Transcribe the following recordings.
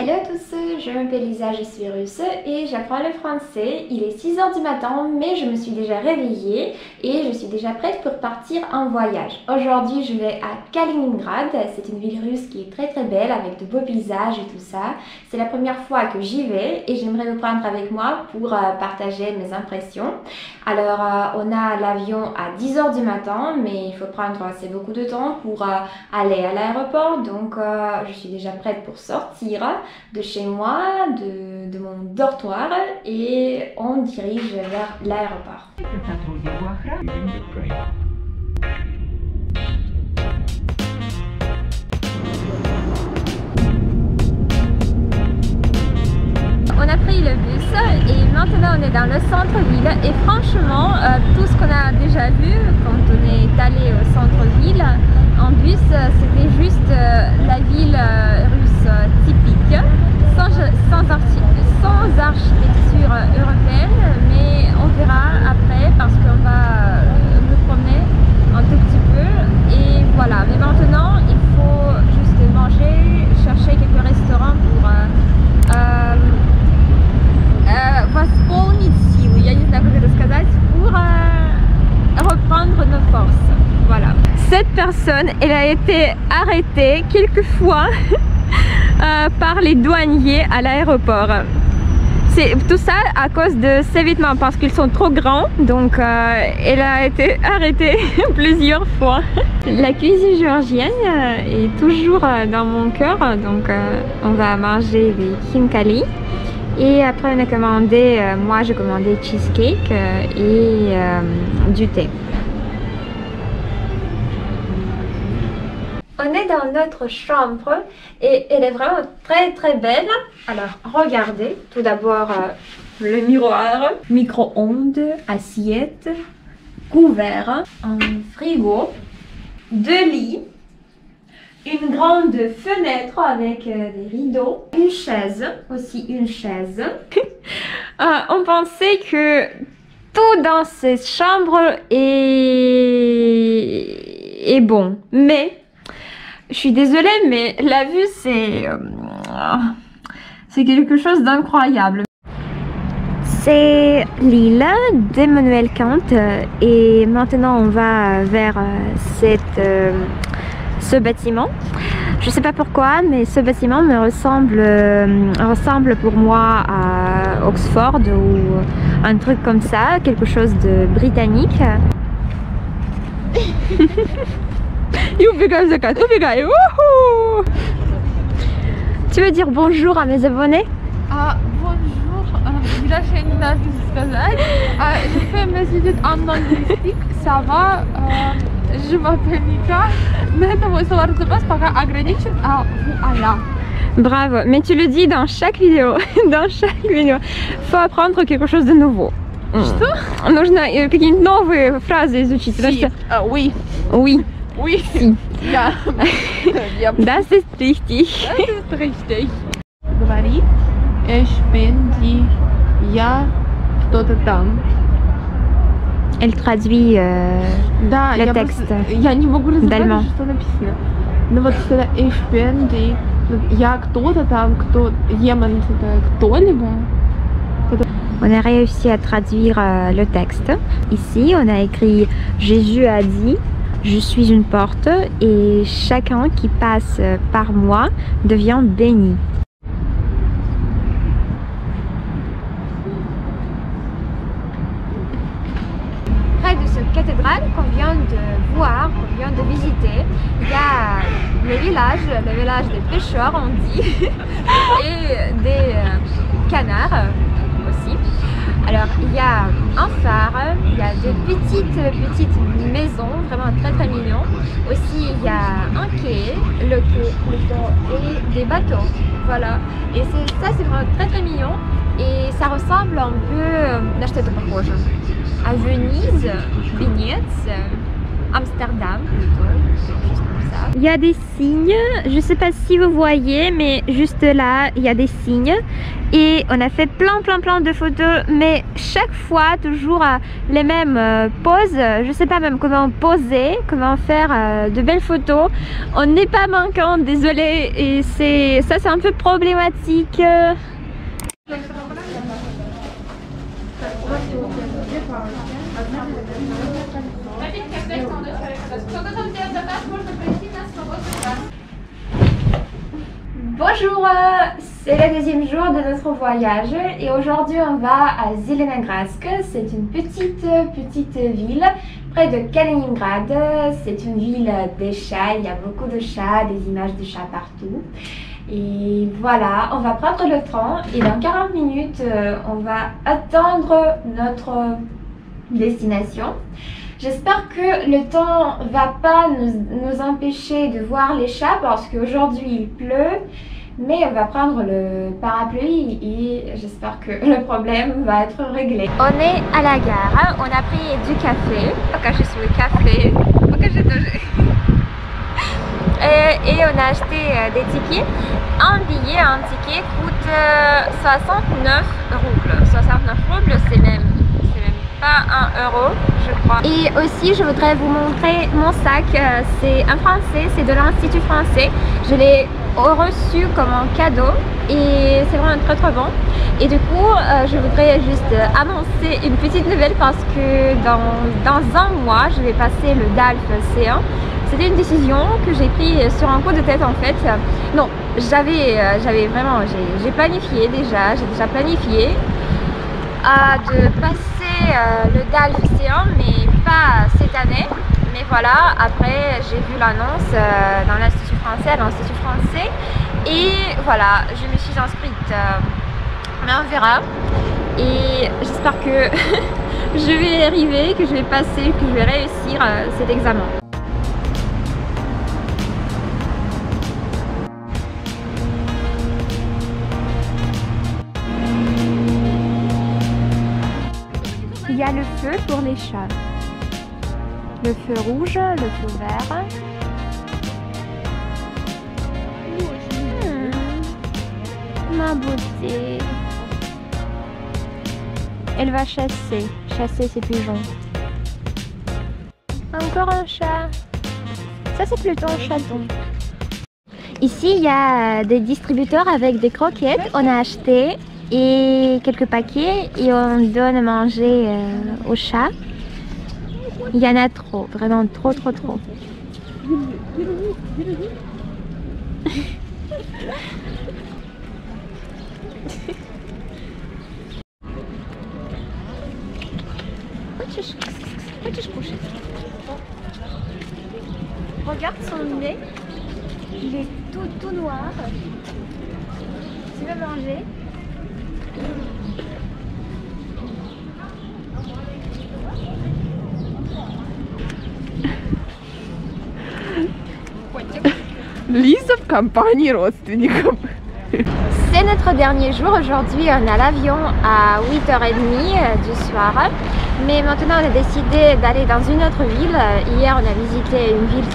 Hello à tous, je m'appelle Lisa, je suis russe et j'apprends le français. Il est 6 h du matin, mais je me suis déjà réveillée et je suis déjà prête pour partir en voyage. Aujourd'hui, je vais à Kaliningrad. C'est une ville russe qui est très très belle avec de beaux paysages et tout ça. C'est la première fois que j'y vais et j'aimerais vous prendre avec moi pour partager mes impressions. Alors, on a l'avion à 10 h du matin, mais il faut prendre assez beaucoup de temps pour aller à l'aéroport. Donc, je suis déjà prête pour sortir de chez moi, de mon dortoir, et on dirige vers l'aéroport. On a pris le bus et maintenant on est dans le centre-ville et franchement tout ce qu'on a déjà vu quand on est allé au centre-ville en bus, c'était juste la ville russe typique, sans architecture européenne, mais on verra après parce qu'on va nous promener un tout petit peu et voilà. Mais maintenant il faut juste manger, chercher quelques restaurants pour восполнить силы, я не знаю, как это сказать, pour reprendre nos forces. Voilà. Cette personne, elle a été arrêtée quelques fois par les douaniers à l'aéroport. C'est tout ça à cause de ses vêtements parce qu'ils sont trop grands, donc elle a été arrêtée plusieurs fois. La cuisine géorgienne est toujours dans mon cœur, donc on va manger des khinkali. Et après on a commandé, moi j'ai commandé cheesecake et du thé. On est dans notre chambre et elle est vraiment très très belle. Alors regardez, tout d'abord le miroir, micro-ondes, assiette, couvert, un frigo, 2 lits, une grande fenêtre avec des rideaux, une chaise, aussi une chaise. On pensait que tout dans cette chambre est bon, mais je suis désolée, mais la vue c'est quelque chose d'incroyable. C'est l'île d'Emmanuel Kant et maintenant on va vers ce bâtiment. Je sais pas pourquoi, mais ce bâtiment me ressemble pour moi à Oxford ou un truc comme ça, quelque chose de britannique. Tu veux dire bonjour à mes abonnés? Bonjour, déjà j'ai une image de сказать. Je fais mes études en linguistique, ça va. Je m'appelle Nика, mais мой словарный запас пока ограничен, voilà. Bravo, mais tu le dis dans chaque vidéo, dans chaque vidéo. Faut apprendre quelque chose de nouveau. Что? Нужно какие-нибудь новые фразы изучить. Si. Oui. Oui. Oui. Si. Ja. Das ist richtig. Das ist richtig. Говори, ich bin die, я кто-то там. Elle traduit Да, le texte я не могу d'allemand. разобрать, что написано. Но вот когда ich bin die, я кто-то там, кто, jemand, это кто-либо. On a réussi à traduire le texte. Ici, on a écrit Jésus a dit, je suis une porte et chacun qui passe par moi devient béni. Près de cette cathédrale qu'on vient de voir, qu'on vient de visiter, il y a le village des pêcheurs on dit, et des canards aussi. Alors il y a un phare, il y a de petites maisons, vraiment très très mignons. Aussi il y a un quai, le pont et des bateaux. Voilà. Et ça c'est vraiment très très mignon. Et ça ressemble un peu, на что это похоже? À Venise, Venise, Amsterdam plutôt, juste comme ça. Il y a des signes, je sais pas si vous voyez, mais juste là, il y a des signes. Et on a fait plein de photos, mais chaque fois, toujours les mêmes poses. Je sais pas même comment poser, comment faire de belles photos. On n'est pas manquant, désolé, et ça c'est un peu problématique. Bonjour, c'est le deuxième jour de notre voyage et aujourd'hui on va à Zelenogradsk. C'est une petite ville près de Kaliningrad. C'est une ville des chats, il y a beaucoup de chats, des images de chats partout. Et voilà, on va prendre le train et dans 40 minutes on va attendre notre destination. J'espère que le temps va pas nous empêcher de voir les chats parce qu'aujourd'hui il pleut, mais on va prendre le parapluie et j'espère que le problème va être réglé. On est à la gare, on a pris du café, je suis au café, et on a acheté des tickets. Un ticket coûte 69 roubles. 69 roubles, c'est même pas 1 euro, je crois. Et aussi, je voudrais vous montrer mon sac. C'est un français, c'est de l'Institut français. Je l'ai reçu comme un cadeau et c'est vraiment très bon. Et du coup, je voudrais juste annoncer une petite nouvelle parce que dans un mois, je vais passer le DALF C1. C'était une décision que j'ai prise sur un coup de tête en fait. Non, j'avais vraiment, j'ai planifié déjà, j'ai déjà planifié de passer le DALF C1 mais pas cette année. Mais voilà, après j'ai vu l'annonce dans l'Institut français, à l'Institut français. Et voilà, je me suis inscrite. Mais on verra. Et j'espère que je vais y arriver, que je vais passer, que je vais réussir cet examen. Il y a le feu pour les chats. Le feu rouge, le feu vert. Ma beauté. Elle va chasser ses pigeons. Encore un chat. Ça c'est plutôt un chaton. Ici il y a des distributeurs avec des croquettes. On a acheté et quelques paquets et on donne à manger aux chats. Il y en a trop, vraiment trop. Regarde son nez, il est tout noir. Tu veux manger? Лиза в компании родственников. C'est notre dernier jour. Aujourd'hui, on a l'avion à 8h30 du soir. Mais maintenant, on a décidé d'aller dans une autre ville. Hier, on a visité une ville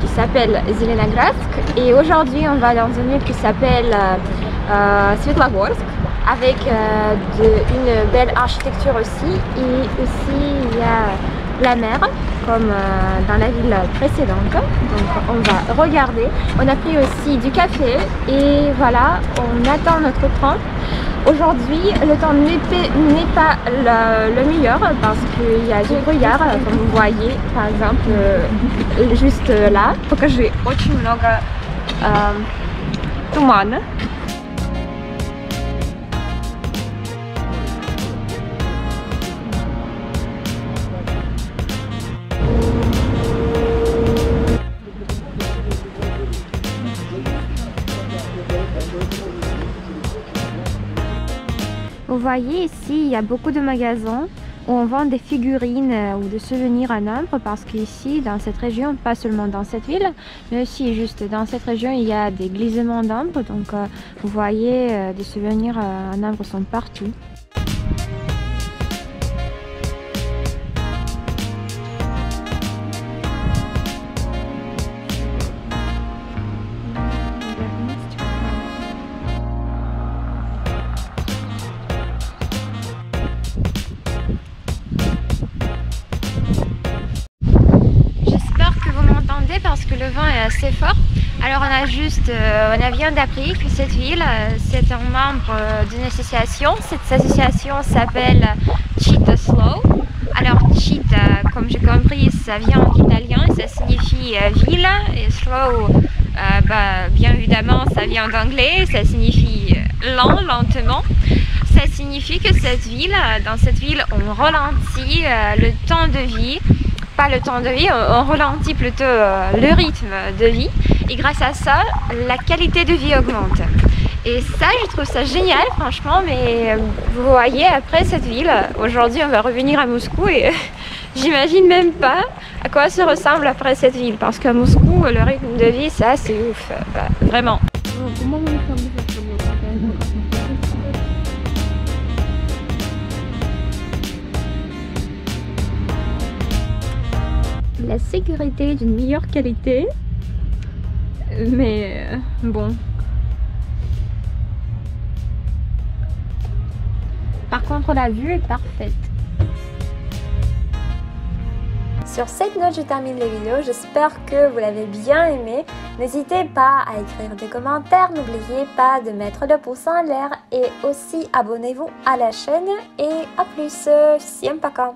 qui s'appelle Zelenogradsk. Et aujourd'hui, on va dans une ville qui s'appelle Svetlogorsk, avec une belle architecture aussi. Et aussi, il y a la mer, comme dans la ville précédente. Donc on va regarder. On a pris aussi du café et voilà, on attend notre train. Aujourd'hui, le temps n'est pas le meilleur parce qu'il y a du brouillard, comme vous voyez, par exemple, juste là. Покажи, очень много тумана. Vous voyez ici, il y a beaucoup de magasins où on vend des figurines ou des souvenirs en ambre parce qu'ici, dans cette région, pas seulement dans cette ville, mais aussi juste dans cette région, il y a des glissements d'ambre. Donc vous voyez, des souvenirs en ambre sont partout. c'est fort. Alors on vient d'apprendre que cette ville, c'est un membre d'une association. Cette association s'appelle Città Slow. Alors Città, comme j'ai compris, ça vient en italien et ça signifie ville. Et slow, bien évidemment, ça vient d'anglais, ça signifie lent, lentement. Ça signifie que dans cette ville, on ralentit le temps de vie. Pas le temps de vie, on ralentit plutôt le rythme de vie et grâce à ça, la qualité de vie augmente. Et ça, je trouve ça génial, franchement, mais vous voyez, après cette ville, aujourd'hui on va revenir à Moscou et j'imagine même pas à quoi ça ressemble après cette ville, parce qu'à Moscou, le rythme de vie, c'est assez ouf, vraiment. La sécurité d'une meilleure qualité, mais bon. Par contre, la vue est parfaite. Sur cette note, je termine la vidéo. J'espère que vous l'avez bien aimé. N'hésitez pas à écrire des commentaires. N'oubliez pas de mettre le pouce en l'air et aussi abonnez-vous à la chaîne. Et à plus. Всем пока.